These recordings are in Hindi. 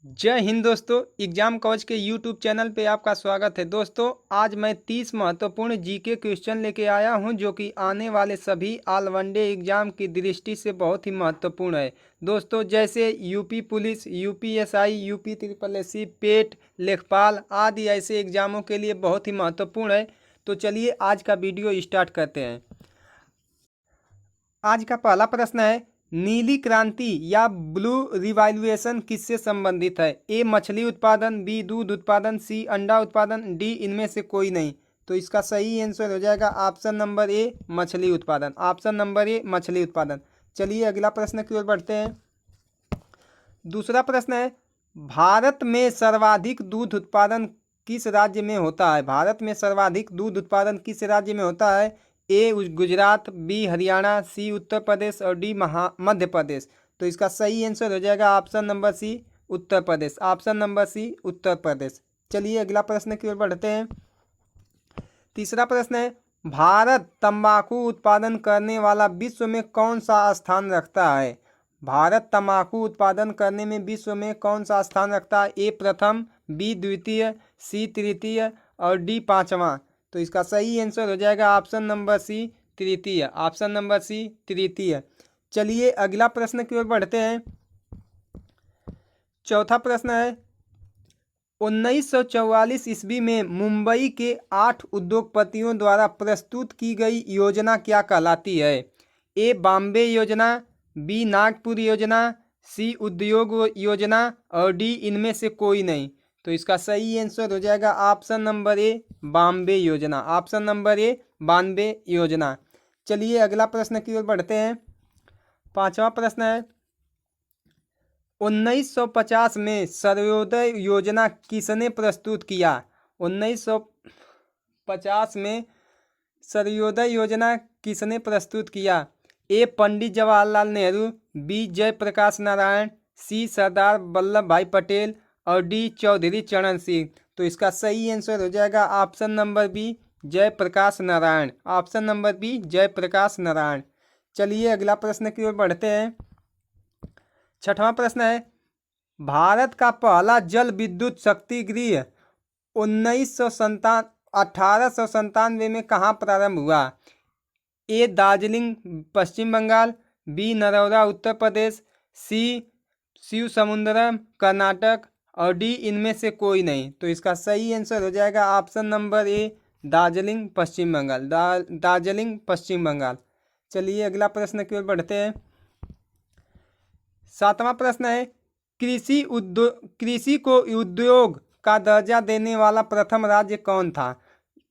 जय हिंद दोस्तों। एग्जाम कवच के यूट्यूब चैनल पे आपका स्वागत है। दोस्तों आज मैं 30 महत्वपूर्ण जीके क्वेश्चन लेके आया हूं जो कि आने वाले सभी ऑल वनडे एग्जाम की दृष्टि से बहुत ही महत्वपूर्ण है। दोस्तों जैसे UP police, UPSI, UP triple SC, PET, लेखपाल आदि ऐसे एग्जामों के लिए बहुत ही महत्वपूर्ण है। तो चलिए आज का वीडियो स्टार्ट करते हैं। आज का पहला प्रश्न है, नीली क्रांति या ब्लू रिवॉल्यूशन किससे संबंधित है? ए मछली उत्पादन, बी दूध उत्पादन, सी अंडा उत्पादन, डी इनमें से कोई नहीं। तो इसका सही आंसर हो जाएगा ऑप्शन नंबर ए मछली उत्पादन। ऑप्शन नंबर ए मछली उत्पादन। चलिए अगला प्रश्न की ओर बढ़ते हैं। दूसरा प्रश्न है, भारत में सर्वाधिक दूध उत्पादन किस राज्य में होता है? भारत में सर्वाधिक दूध उत्पादन किस राज्य में होता है? ए गुजरात, बी हरियाणा, सी उत्तर प्रदेश और डी मध्य प्रदेश। तो इसका सही आंसर हो जाएगा ऑप्शन नंबर सी उत्तर प्रदेश। ऑप्शन नंबर सी उत्तर प्रदेश। चलिए अगला प्रश्न की ओर बढ़ते हैं। तीसरा प्रश्न है, भारत तंबाकू उत्पादन करने वाला विश्व में कौन सा स्थान रखता है? भारत तंबाकू उत्पादन करने में विश्व में कौन सा स्थान रखता है? ए प्रथम, बी द्वितीय, सी तृतीय और डी पांचवा। तो इसका सही आंसर हो जाएगा ऑप्शन नंबर सी तृतीय। ऑप्शन नंबर सी तृतीय। चलिए अगला प्रश्न की ओर बढ़ते हैं। चौथा प्रश्न है, 1944 ईस्वी में मुंबई के 8 उद्योगपतियों द्वारा प्रस्तुत की गई योजना क्या कहलाती है? ए बॉम्बे योजना, बी नागपुर योजना, सी उद्योग योजना और डी इनमें से कोई नहीं। तो इसका सही आंसर हो जाएगा ऑप्शन नंबर ए बॉम्बे योजना। ऑप्शन नंबर ए बॉम्बे योजना। चलिए अगला प्रश्न की ओर बढ़ते हैं। पांचवा प्रश्न है, 1950 में सर्वोदय योजना किसने प्रस्तुत किया? 1950 में सर्वोदय योजना किसने प्रस्तुत किया? ए पंडित जवाहरलाल नेहरू, बी जयप्रकाश नारायण, सी सरदार वल्लभ भाई पटेल और डी चौधरी चरण सिंह। तो इसका सही आंसर हो जाएगा option number B Jayaprakash Narayan. Option number B Jayaprakash Narayan. चलिए अगला प्रश्न की ओर बढ़ते हैं। छठवां प्रश्न है, भारत का पहला जल विद्युत शक्ति गृह 1897 में कहाँ प्रारंभ हुआ? ए दार्जिलिंग पश्चिम बंगाल, बी नरोदा उत्तर प्रदेश, सी शिवसमुद्रम कर्नाटक और डी इनमें से कोई नहीं। तो इसका सही आंसर हो जाएगा ऑप्शन नंबर ए दार्जिलिंग पश्चिम बंगाल। दार्जिलिंग पश्चिम बंगाल। चलिए अगला प्रश्न की ओर बढ़ते हैं। सातवां प्रश्न है, कृषि को उद्योग का दर्जा देने वाला प्रथम राज्य कौन था?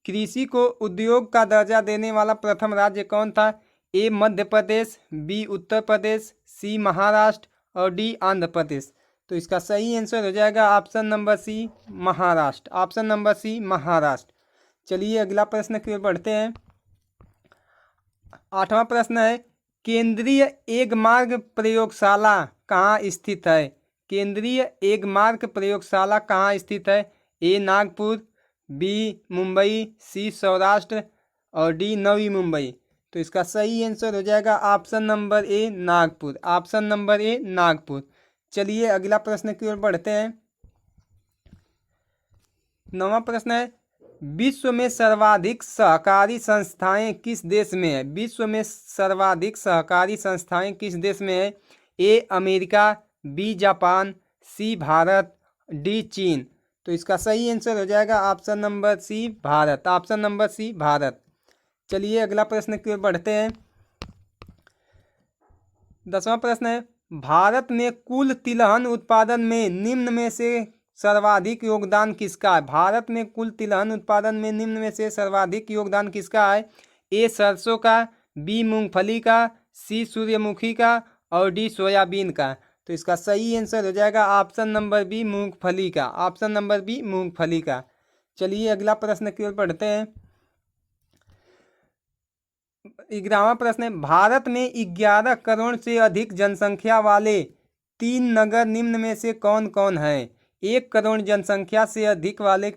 कृषि को उद्योग का दर्जा देने वाला प्रथम राज्य कौन था? ए मध्य प्रदेश, बी उत्तर प्रदेश, सी महाराष्ट्र और डी आंध्र प्रदेश। तो इसका सही आंसर हो जाएगा option number C Maharashtra. Option number C Maharashtra. चलिए अगला प्रश्न की ओर बढ़ते हैं। आठवां प्रश्न है, केंद्रीय एगमार्ग प्रयोगशाला कहाँ स्थित है? केंद्रीय एगमार्ग प्रयोगशाला कहाँ स्थित है? ए नागपुर, बी मुंबई, सी सौराष्ट्र और डी नवी मुंबई। तो इसका सही आंसर हो जाएगा option number A Nagpur. Option number A Nagpur. चलिए अगला प्रश्न की ओर बढ़ते हैं। नौवां प्रश्न है, विश्व में सर्वाधिक सहकारी संस्थाएं किस देश में है? विश्व में सर्वाधिक सहकारी संस्थाएं किस देश में है? A America, B Japan, C Bharat, D चीन। तो इसका सही आंसर हो जाएगा option number C Bharat. Option number C Bharat. चलिए अगला प्रश्न की ओर बढ़ते हैं। 10वां प्रश्न है, भारत में कुल तिलहन उत्पादन में निम्न में से सर्वाधिक योगदान किसका है? भारत में कुल तिलहन उत्पादन में निम्न में से सर्वाधिक योगदान किसका है? ए सरसों का, बी मूंगफली का, सी सूर्यमुखी का और डी सोयाबीन का। तो इसका सही आंसर हो जाएगा ऑप्शन नंबर बी मूंगफली का। ऑप्शन नंबर बी मूंगफली का। चलिए अगला प्रश्न की ओर बढ़ते हैं। 11वां प्रश्न है, भारत में 11 करोड़ से अधिक जनसंख्या वाले 3 नगर निम्न में से कौन कौन है? 1 करोड़ जनसंख्या से अधिक वाले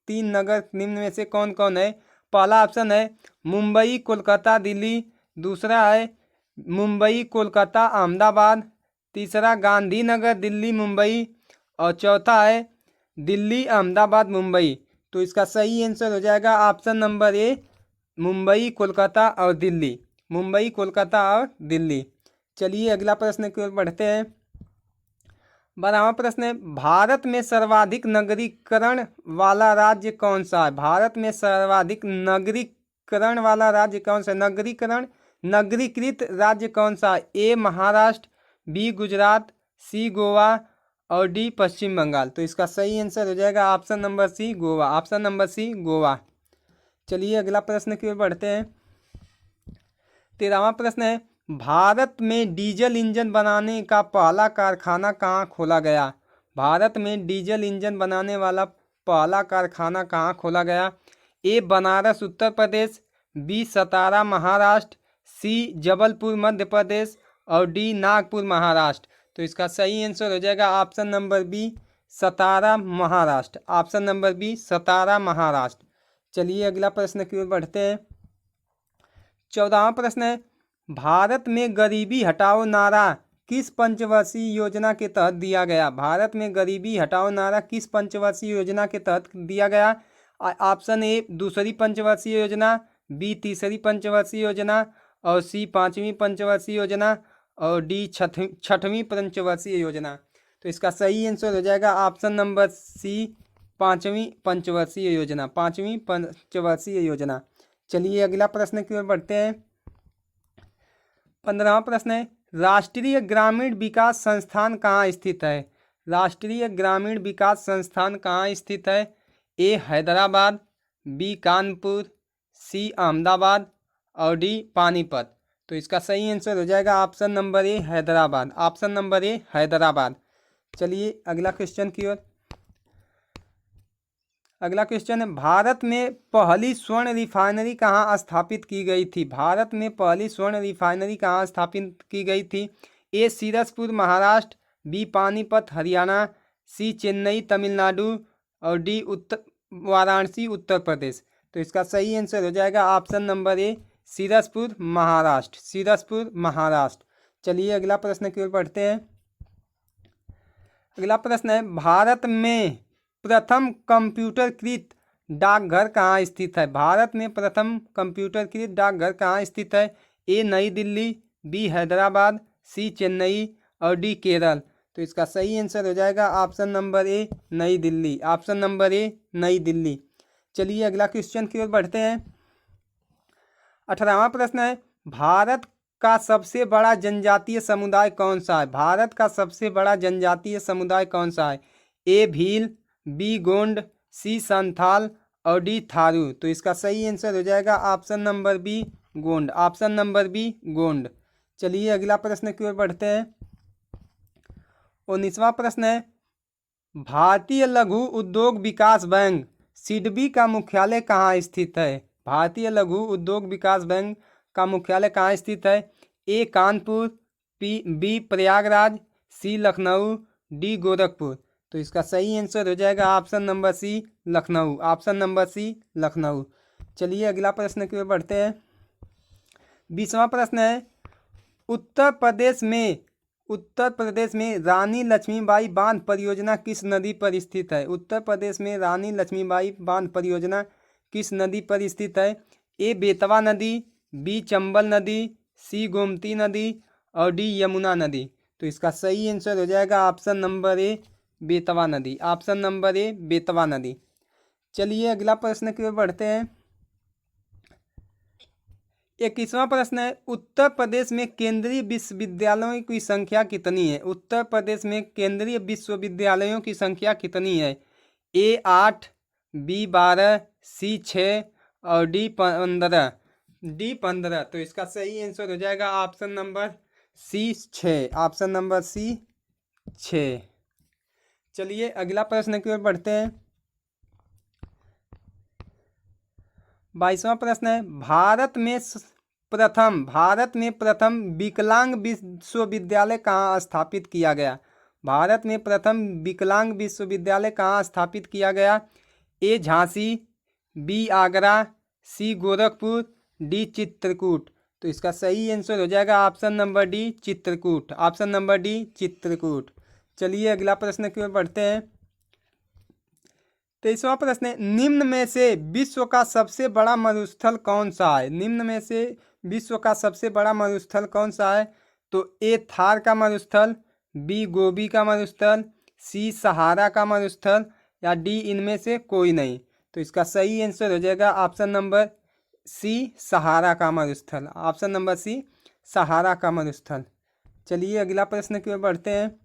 3 नगर निम्न में से कौन कौन है? पहला ऑप्शन है मुंबई, कोलकाता, दिल्ली। दूसरा है मुंबई, कोलकाता, अहमदाबाद। तीसरा गांधीनगर, दिल्ली, मुंबई। और चौथा है दिल्ली, अहमदाबाद, मुंबई। तो इसका सही आंसर हो जाएगा option number A, Mumbai, Kolkata और दिल्ली। मुंबई, कोलकाता और दिल्ली। चलिए अगला प्रश्न की ओर बढ़ते हैं। 12वां प्रश्न है, भारत में सर्वाधिक नगरीकरण वाला राज्य कौन सा है? भारत में सर्वाधिक नगरीकरण वाला राज्य कौन सा है? नगरीकृत राज्य कौन सा है? ए महाराष्ट्र, बी गुजरात, सी गोवा और डी पश्चिम बंगाल। तो इसका सही आंसर हो जाएगा option number C, Goa. Option number C, Goa. चलिए अगला प्रश्न की ओर बढ़ते हैं। 13वां प्रश्न है, भारत में डीजल इंजन बनाने का पहला कारखाना कहाँ खोला गया? भारत में डीजल इंजन बनाने वाला पहला कारखाना कहाँ खोला गया? ए बनारस, उत्तर प्रदेश, बी सतारा, महाराष्ट्र, सी जबलपुर, मध्य प्रदेश और डी नागपुर, महाराष्ट्र। तो इसका सही आंसर हो जाएगा ऑप्शन नंबर बी, सतारा, महाराष्ट्र। ऑप्शन नंबर बी, सतारा, महाराष्ट्र। चलिए अगला प्रश्न की ओर बढ़ते हैं। 14वां प्रश्न है, भारत में गरीबी हटाओ नारा किस पंचवर्षीय योजना के तहत दिया गया? भारत में गरीबी हटाओ नारा किस पंचवर्षीय योजना के तहत दिया गया? ऑप्शन ए दूसरी पंचवर्षीय योजना, बी तीसरी पंचवर्षीय योजना और सी पांचवी पंचवर्षीय योजना और डी छठवीं पंचवर्षीय योजना। तो इसका सही आंसर हो जाएगा ऑप्शन नंबर सी, पांचवी पंचवर्षीय योजना। पांचवी पंचवर्षीय योजना। चलिए अगला प्रश्न की ओर बढ़ते हैं। 15वां प्रश्न है, राष्ट्रीय ग्रामीण विकास संस्थान कहाँ स्थित है? राष्ट्रीय ग्रामीण विकास संस्थान कहाँ स्थित है? ए हैदराबाद, बी कानपुर, सी अहमदाबाद और डी पानीपत। तो इसका सही आंसर हो जाएगा option number A, Hyderabad. Option number A, Hyderabad. चलिए अगला क्वेश्चन की ओर। अगला क्वेश्चन है, भारत में पहली स्वर्ण रिफाइनरी कहाँ स्थापित की गई थी? भारत में पहली स्वर्ण रिफाइनरी कहाँ स्थापित की गई थी? ए सीरसपुर, महाराष्ट्र, बी पानीपत, हरियाणा, सी चेन्नई, तमिलनाडु और डी वाराणसी, उत्तर प्रदेश। तो इसका सही आंसर हो जाएगा option number A, Sirspur, Maharashtra. Sirspur, Maharashtra. चलिए अगला प्रश्न की ओर बढ़ते हैं। अगला प्रश्न है, भारत में प्रथम कंप्यूटरकृत डाकघर कहाँ स्थित है? भारत में प्रथम कंप्यूटरकृत डाकघर कहाँ स्थित है? ए नई दिल्ली, बी हैदराबाद, सी चेन्नई और डी केरल। तो इसका सही आंसर हो जाएगा ऑप्शन नंबर ए, नई दिल्ली। ऑप्शन नंबर ए, नई दिल्ली। चलिए अगला क्वेश्चन की ओर बढ़ते हैं। 18वां प्रश्न है, भारत का सबसे बड़ा जनजातीय समुदाय कौन सा है? भारत का सबसे बड़ा जनजातीय समुदाय कौन सा है? A Bhil, B Gond, C Santhal और डी थारू। तो इसका सही आंसर हो जाएगा option number B, Gond. Option number B, Gond. चलिए अगला प्रश्न की ओर बढ़ते हैं। 19वां प्रश्न है, भारतीय लघु उद्योग विकास बैंक सिडबी का मुख्यालय कहाँ स्थित है? भारतीय लघु उद्योग विकास बैंक का मुख्यालय कहाँ स्थित है? A Kanpur, B Prayagraj, C Lucknow, D Gorakhpur. तो इसका सही आंसर हो जाएगा option number C, Lucknow. Option number C, Lucknow. चलिए अगला प्रश्न की ओर बढ़ते हैं। 20वां प्रश्न है, उत्तर प्रदेश में रानी लक्ष्मीबाई बांध परियोजना किस नदी पर स्थित है? उत्तर प्रदेश में रानी लक्ष्मीबाई बांध परियोजना किस नदी पर स्थित है? ए बेतवा नदी, बी चंबल नदी, सी गोमती नदी और डी यमुना नदी। तो इसका सही आंसर हो जाएगा ऑप्शन नंबर ए, बेतवा नदी। ऑप्शन नंबर ए, बेतवा नदी। चलिए अगला प्रश्न की ओर बढ़ते हैं। 21वां प्रश्न है, उत्तर प्रदेश में केंद्रीय विश्वविद्यालयों की संख्या कितनी है? उत्तर प्रदेश में केंद्रीय विश्वविद्यालयों की संख्या कितनी है? ए 8, बी 12, सी 6 और डी 15। डी 15। तो इसका सही आंसर हो जाएगा option number C, 6। Option number C, 6। चलिए अगला प्रश्न की ओर बढ़ते हैं। 22वां प्रश्न है, भारत में प्रथम विकलांग विश्वविद्यालय कहाँ स्थापित किया गया? भारत में प्रथम विकलांग विश्वविद्यालय कहाँ स्थापित किया गया? ए झांसी, बी आगरा, सी गोरखपुर, डी चित्रकूट। तो इसका सही आंसर हो जाएगा option number D, Chitrakoot. Option number D, Chitrakoot. चलिए अगला प्रश्न की ओर बढ़ते हैं। 23वां प्रश्न है, निम्न में से विश्व का सबसे बड़ा मरुस्थल कौन सा है? निम्न में से विश्व का सबसे बड़ा मरुस्थल कौन सा है? तो ए थार का मरुस्थल, बी गोबी का मरुस्थल, सी सहारा का मरुस्थल, या डी इनमें से कोई नहीं। तो इसका सही आंसर हो जाएगा ऑप्शन नंबर सी सहारा का मरुस्थल। ऑप्शन नंबर सी सहारा का मरुस्थल। चलिए अगला प्रश्न की ओर बढ़ते हैं।